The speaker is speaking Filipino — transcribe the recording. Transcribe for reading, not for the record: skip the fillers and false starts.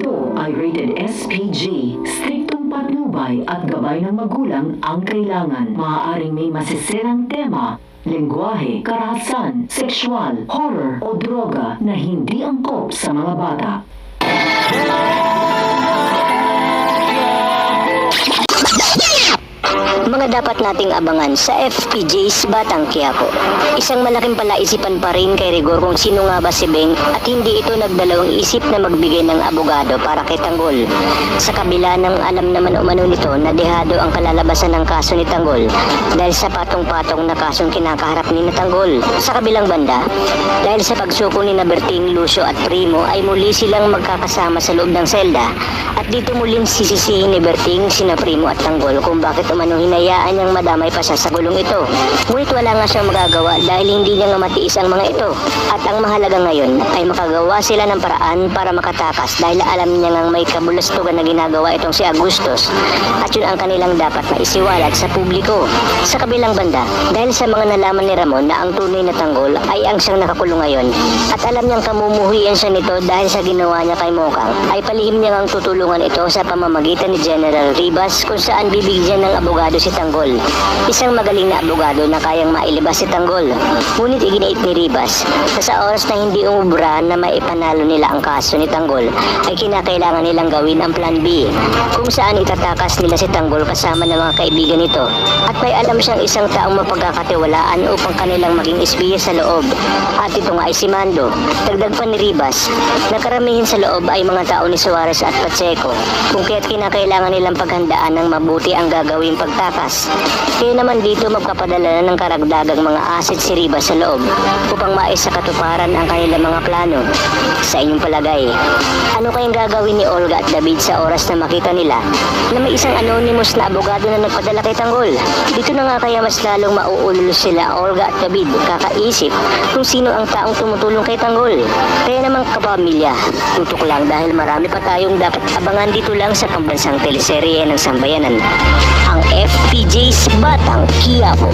Ito ay rated SPG. Striktong patnubay at gabay ng magulang ang kailangan. Maaaring may masisirang tema, lengguwahe, karahasan, sexual, horror o droga na hindi angkop sa mga bata. Mga dapat nating abangan sa FPJ's Batang Quiapo. Isang malaking palaisipan pa rin kay Rigor kung sino nga ba si Beng at hindi ito nagdalawang isip na magbigay ng abogado para kay Tanggol. Sa kabila ng alam naman umano nito na dehado ang kalalabasan ng kaso ni Tanggol dahil sa patong-patong na kasong kinakaharap ni Tanggol. Sa kabilang banda, dahil sa pagsuko ni Berting, Lucio at Primo ay muli silang magkakasama sa loob ng selda at dito muling sisisihin ni Berting, sina Primo at Tanggol kung bakit umano hinayaan niyang madamay pa siya sa gulong ito. Ngunit wala nga siyang magagawa dahil hindi niya nga matiis ang mga ito. At ang mahalaga ngayon ay makagawa sila ng paraan para makatakas dahil alam niya ngang may kabulastugan na ginagawa itong si Agustos at yun ang kanilang dapat na isiwalat sa publiko. Sa kabilang banda, dahil sa mga nalaman ni Ramon na ang tunay na Tanggol ay ang siyang nakakulong ngayon at alam niyang kamumuhian siya nito dahil sa ginawa niya kay Mokang, ay palihim niya ngang tutulungan ito sa pamamagitan ni General Ribas kung saan bibigyan ng abogado si Tanggol. Isang magaling na abogado na kayang mailibas si Tanggol. Ngunit iginait ni Ribas na sa oras na hindi umubra na maipanalo nila ang kaso ni Tanggol ay kinakailangan nilang gawin ang plan B kung saan itatakas nila si Tanggol kasama ng mga kaibigan nito at may alam siyang isang taong mapagkakatiwalaan upang kanilang maging espiya sa loob at ito nga ay si Mando. Dagdag pa ni Ribas na karamihan sa loob ay mga tao ni Suarez at Pacheco kung kaya't kinakailangan nilang paghandaan ng mabuti ang gagawing pagtakas. Kaya naman dito magpapadala na ng karagdagang mga asset si Ribas sa loob upang maisa katuparan ang kanilang mga plano. Sa inyong palagay, ano kayang gagawin ni Olga at David sa oras na makita nila na may isang anonymous na abogado na nagpadala kay Tanggol? Dito na nga kaya mas lalong mauulo sila Olga at David kakaisip kung sino ang taong tumutulong kay Tanggol. Kaya naman kapamilya, tutok lang dahil marami pa tayong dapat abangan dito lang sa pambansang teleserye ng Sambayanan, ang FPJ's Batang Quiapo.